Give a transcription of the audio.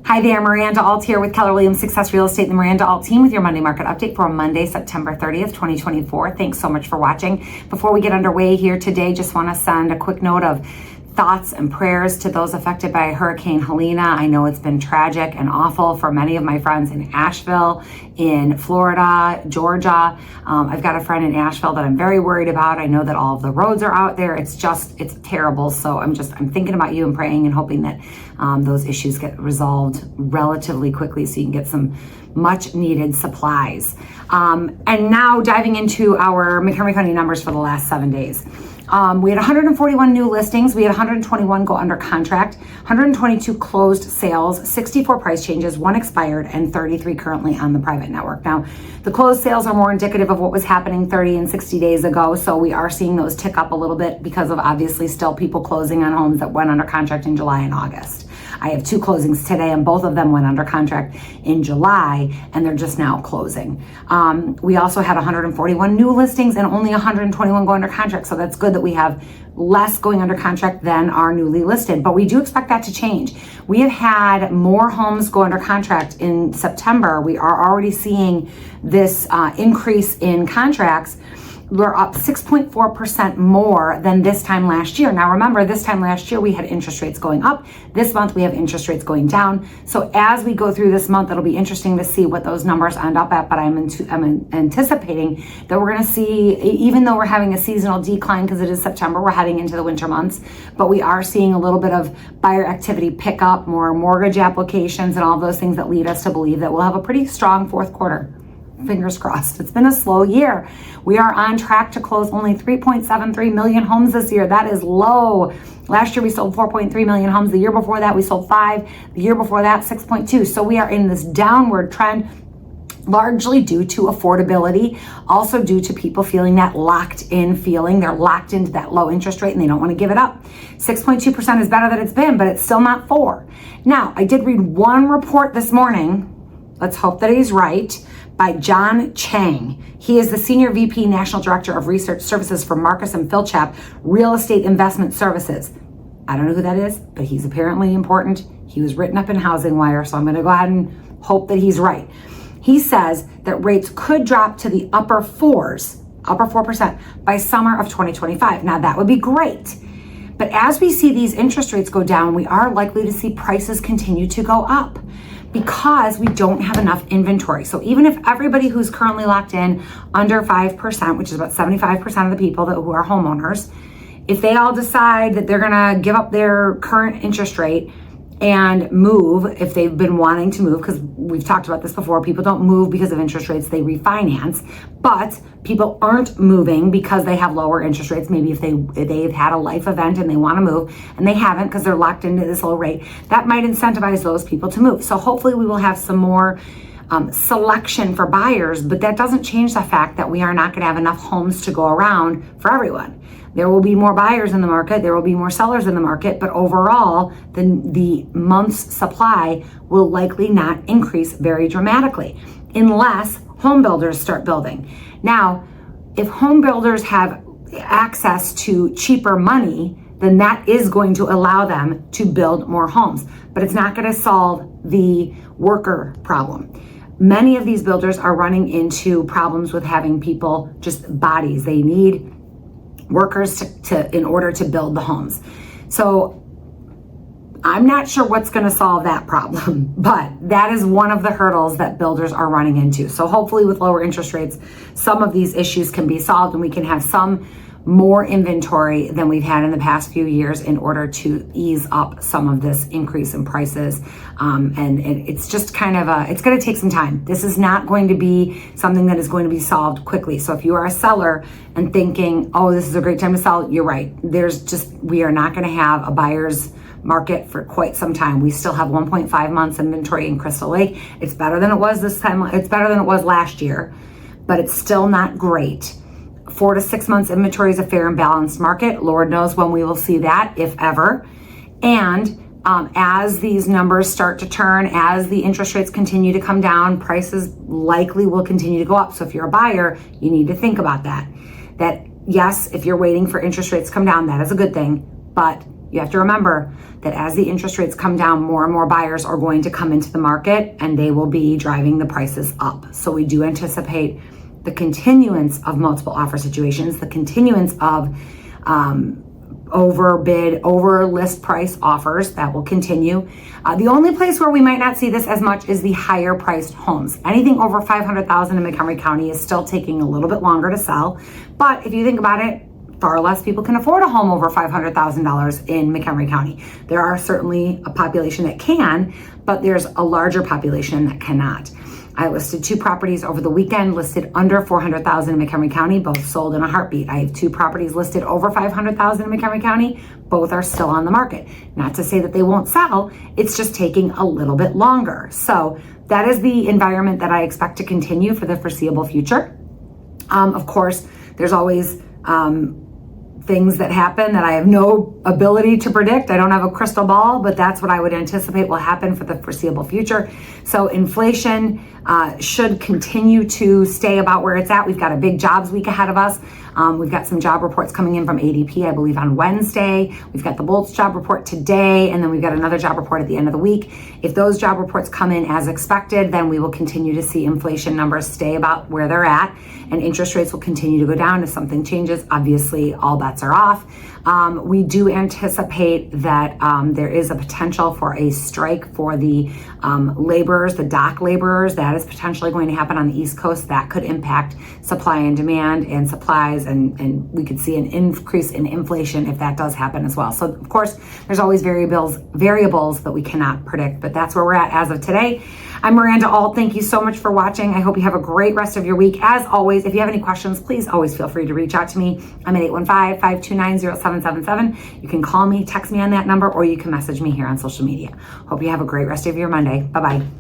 Hi there, Miranda Alt here with Keller Williams Success Real Estate and the Miranda Alt team with your Monday market update for Monday, September 30th, 2024. Thanks so much for watching. Before we get underway here today, just want to send a quick note of thoughts and prayers to those affected by Hurricane Helene. I know it's been tragic and awful for many of my friends in Asheville, in Florida, Georgia. I've got a friend in Asheville that I'm very worried about. I know that all of the roads are out there. It's terrible. So I'm thinking about you and praying and hoping that those issues get resolved relatively quickly so you can get some much needed supplies. And now diving into our McHenry County numbers for the last 7 days. We had 141 new listings. We had 121 go under contract, 122 closed sales, 64 price changes, 1 expired, and 33 currently on the private network. Now, the closed sales are more indicative of what was happening 30 and 60 days ago. So we are seeing those tick up a little bit because of obviously still people closing on homes that went under contract in July and August. I have 2 closings today and both of them went under contract in July and they're just now closing. We also had 141 new listings and only 121 go under contract. So that's good that we have less going under contract than are newly listed, but we do expect that to change. We have had more homes go under contract in September. We are already seeing this increase in contracts. We're up 6.4% more than this time last year. Now remember, this time last year we had interest rates going up. This month we have interest rates going down. So as we go through this month, it'll be interesting to see what those numbers end up at, but I'm anticipating that we're gonna see, even though we're having a seasonal decline because it is September, we're heading into the winter months, but we are seeing a little bit of buyer activity pick up, more mortgage applications and all those things that lead us to believe that we'll have a pretty strong fourth quarter. Fingers crossed. It's been a slow year. We are on track to close only 3.73 million homes this year. That is low. Last year we sold 4.3 million homes. The year before that we sold 5. The year before that 6.2. So we are in this downward trend, largely due to affordability, also due to people feeling that locked in feeling. They're locked into that low interest rate and they don't want to give it up. 6.2% is better than it's been, but it's still not 4. Now, I did read one report this morning. Let's hope that he's right. By John Chang. He is the Senior VP National Director of Research Services for Marcus & Philchap Real Estate Investment Services. I don't know who that is, but he's apparently important. He was written up in Housing Wire, so I'm going to go ahead and hope that he's right. He says that rates could drop to the upper 4% by summer of 2025. Now that would be great. But as we see these interest rates go down, we are likely to see prices continue to go up, because we don't have enough inventory. So even if everybody who's currently locked in under 5%, which is about 75% of the people who are homeowners, if they all decide that they're gonna give up their current interest rate and move, if they've been wanting to move, because we've talked about this before, people don't move because of interest rates, they refinance, but people aren't moving because they have lower interest rates. Maybe if they've had a life event and they want to move and they haven't because they're locked into this low rate, that might incentivize those people to move. So hopefully we will have some more selection for buyers, but that doesn't change the fact that we are not going to have enough homes to go around for everyone. There will be more buyers in the market, there will be more sellers in the market, but overall, the month's supply will likely not increase very dramatically unless home builders start building. Now, if home builders have access to cheaper money, then that is going to allow them to build more homes, but it's not going to solve the worker problem. Many of these builders are running into problems with having people, just bodies. They need workers in order to build the homes. So I'm not sure what's going to solve that problem, but that is one of the hurdles that builders are running into. So hopefully with lower interest rates, some of these issues can be solved and we can have some more inventory than we've had in the past few years in order to ease up some of this increase in prices. And it's just kind of it's going to take some time. This is not going to be something that is going to be solved quickly. So if you are a seller and thinking, oh, this is a great time to sell, you're right. We are not going to have a buyer's market for quite some time. We still have 1.5 months inventory in Crystal Lake. It's better than it was this time. It's better than it was last year, but it's still not great. 4 to 6 months inventory is a fair and balanced market. Lord knows when we will see that, if ever. And as these numbers start to turn, as the interest rates continue to come down, prices likely will continue to go up. So if you're a buyer, you need to think about that. That yes, if you're waiting for interest rates to come down, that is a good thing, but you have to remember that as the interest rates come down, more and more buyers are going to come into the market and they will be driving the prices up. So we do anticipate the continuance of multiple offer situations, the continuance of overbid, over list price offers that will continue. The only place where we might not see this as much is the higher priced homes. Anything over $500,000 in McHenry County is still taking a little bit longer to sell. But if you think about it, far less people can afford a home over $500,000 in McHenry County. There are certainly a population that can, but there's a larger population that cannot. I listed 2 properties over the weekend listed under $400,000 in McHenry County, both sold in a heartbeat. I have 2 properties listed over $500,000 in McHenry County. Both are still on the market. Not to say that they won't sell, it's just taking a little bit longer. So that is the environment that I expect to continue for the foreseeable future. Of course, there's always things that happen that I have no ability to predict. I don't have a crystal ball, but that's what I would anticipate will happen for the foreseeable future. So inflation should continue to stay about where it's at. We've got a big jobs week ahead of us. We've got some job reports coming in from ADP, I believe, on Wednesday. We've got the Bolts job report today, and then we've got another job report at the end of the week. If those job reports come in as expected, then we will continue to see inflation numbers stay about where they're at, and interest rates will continue to go down. If something changes, obviously all bets are off. We do anticipate that there is a potential for a strike for the laborers, the dock laborers. That is potentially going to happen on the East Coast. That could impact supply and demand and supplies, and we could see an increase in inflation if that does happen as well. So of course, there's always variables that we cannot predict, but that's where we're at as of today. I'm Miranda Alt. Thank you so much for watching. I hope you have a great rest of your week. As always, if you have any questions, please always feel free to reach out to me. I'm at 815-529-0777. You can call me, text me on that number, or you can message me here on social media. Hope you have a great rest of your Monday. Bye-bye.